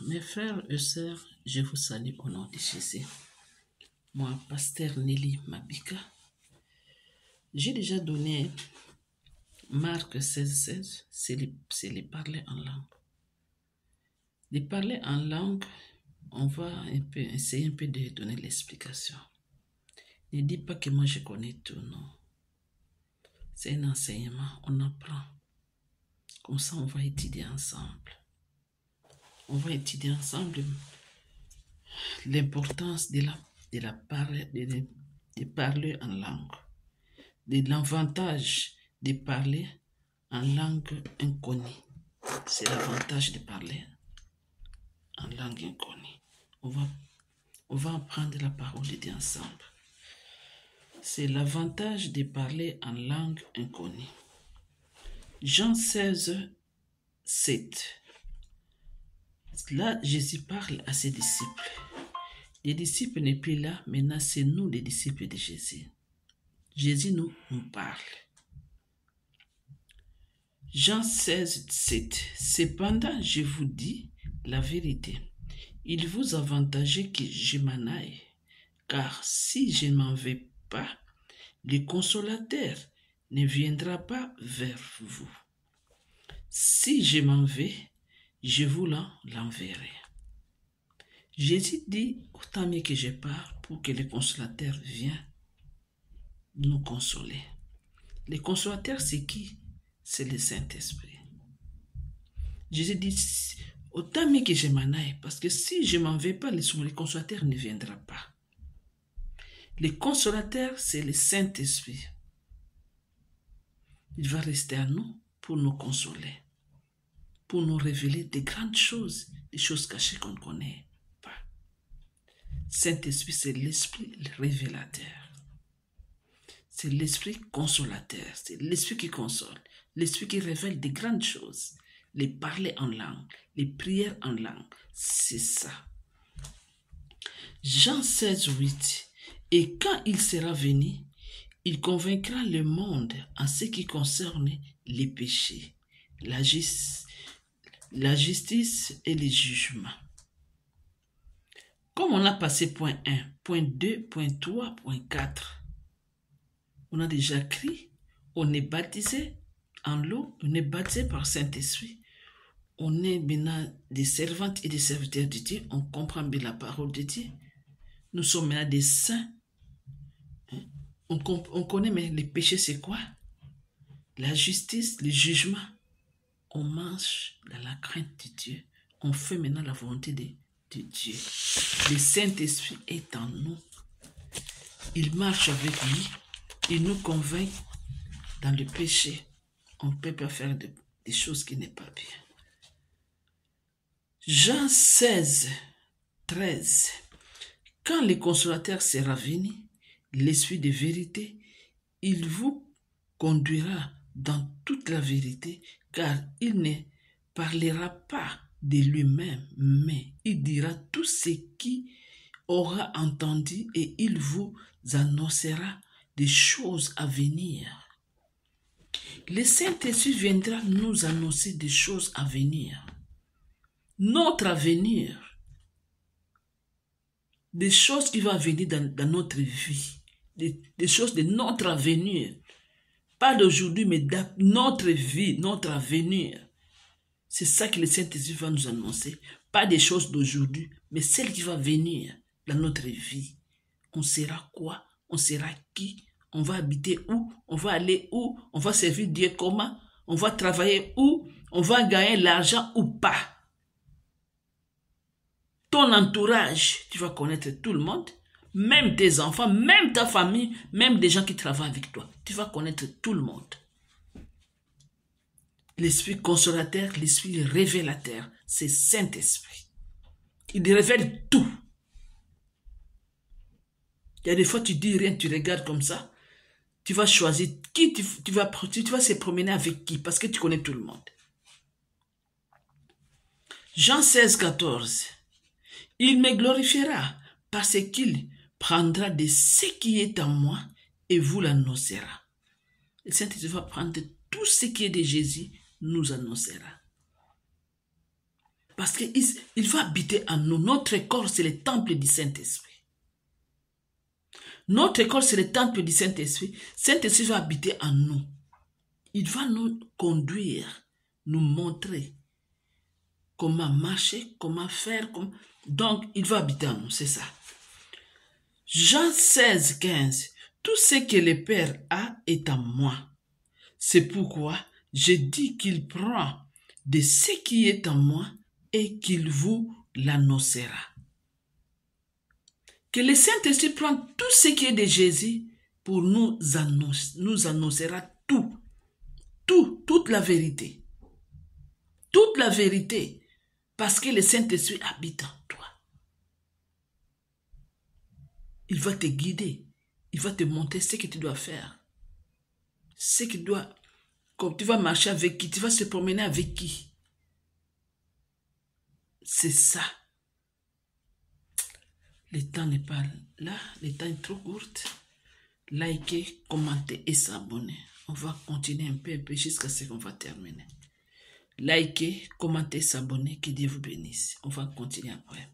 Mes frères et sœurs, je vous salue au nom de Jésus. Moi, pasteur Nelly Mabika, j'ai déjà donné Marc 16, c'est les parler en langue. Les parler en langue, on va essayer un peu de donner l'explication. Ne dis pas que moi je connais tout, non. C'est un enseignement, on apprend. Comme ça, on va étudier ensemble. On va étudier ensemble l'importance de parler en langue, de l'avantage de parler en langue inconnue. C'est l'avantage de parler en langue inconnue. On va apprendre la parole de Dieu ensemble. C'est l'avantage de parler en langue inconnue. Jean 16, 7. Là, Jésus parle à ses disciples. Les disciples n'est plus là, maintenant c'est nous les disciples de Jésus. Jésus nous parle. Jean 16, 7. Cependant, je vous dis la vérité. Il vous avantageait que je m'en aille, car si je ne m'en vais pas, le consolateur ne viendra pas vers vous. Si je m'en vais, je vous l'enverrai. Jésus dit, autant mieux que je pars pour que le consolateur vienne nous consoler. Le consolateur, c'est qui? C'est le Saint-Esprit. Jésus dit, autant mieux que je m'en aille, parce que si je ne m'en vais pas, le consolateur ne viendra pas. Le consolateur, c'est le Saint-Esprit. Il va rester à nous pour nous consoler, pour nous révéler des grandes choses, des choses cachées qu'on ne connaît pas. Saint-Esprit, c'est l'Esprit révélateur. C'est l'Esprit consolateur, c'est l'Esprit qui console, l'Esprit qui révèle des grandes choses, les parler en langue, les prières en langue, c'est ça. Jean 16, 8. Et quand il sera venu, il convaincra le monde en ce qui concerne les péchés, la justice et les jugements. Comme on a passé point 1, point 2, point 3, point 4, on a déjà crié, on est baptisé en l'eau, on est baptisé par Saint-Esprit. On est maintenant des servantes et des serviteurs de Dieu, on comprend bien la parole de Dieu. Nous sommes maintenant des saints. On connaît, mais les péchés, c'est quoi? La justice, le jugement. On marche dans la crainte de Dieu. On fait maintenant la volonté de Dieu. Le Saint-Esprit est en nous. Il marche avec lui. Il nous convainc dans le péché. On ne peut pas faire des choses qui n'est pas bien. Jean 16, 13. Quand le consolateur sera venu, l'Esprit de vérité, il vous conduira dans toute la vérité, car il ne parlera pas de lui-même, mais il dira tout ce qu'il aura entendu et il vous annoncera des choses à venir. Le Saint-Esprit viendra nous annoncer des choses à venir. Notre avenir. Des choses qui vont venir dans notre vie. Des choses de notre avenir. Pas d'aujourd'hui, mais de notre vie, notre avenir. C'est ça que le Saint-Esprit va nous annoncer. Pas des choses d'aujourd'hui, mais celles qui vont venir dans notre vie. On sera quoi? On sera qui? On va habiter où? On va aller où? On va servir Dieu comment? On va travailler où? On va gagner l'argent ou pas? Ton entourage, tu vas connaître tout le monde, même tes enfants, même ta famille, même des gens qui travaillent avec toi. Tu vas connaître tout le monde. L'Esprit consolateur, l'Esprit révélateur, c'est Saint-Esprit. Il révèle tout. Il y a des fois, tu dis rien, tu regardes comme ça. Tu vas choisir qui tu vas se promener avec qui, parce que tu connais tout le monde. Jean 16, 14. Il me glorifiera parce qu'il prendra de ce qui est en moi et vous l'annoncera. Le Saint-Esprit va prendre tout ce qui est de Jésus, nous annoncera. Parce qu'il va habiter en nous. Notre corps, c'est le temple du Saint-Esprit. Notre corps, c'est le temple du Saint-Esprit. Saint-Esprit va habiter en nous. Il va nous conduire, nous montrer comment marcher, comment faire. Donc, il va habiter en nous, c'est ça. Jean 16, 15. Tout ce que le Père a est en moi. C'est pourquoi je dis qu'il prend de ce qui est en moi et qu'il vous l'annoncera. Que le Saint-Esprit prend tout ce qui est de Jésus pour nous annoncera tout. Toute la vérité. Toute la vérité. Parce que le Saint-Esprit habite en toi. Il va te guider. Il va te montrer ce que tu dois faire. Ce que tu dois... Comme tu vas marcher avec qui, tu vas se promener avec qui. C'est ça. Le temps n'est pas là. Le temps est trop court. Likez, commentez et s'abonner. On va continuer un peu jusqu'à ce qu'on va terminer. Likez, commentez, s'abonner. Que Dieu vous bénisse. On va continuer après.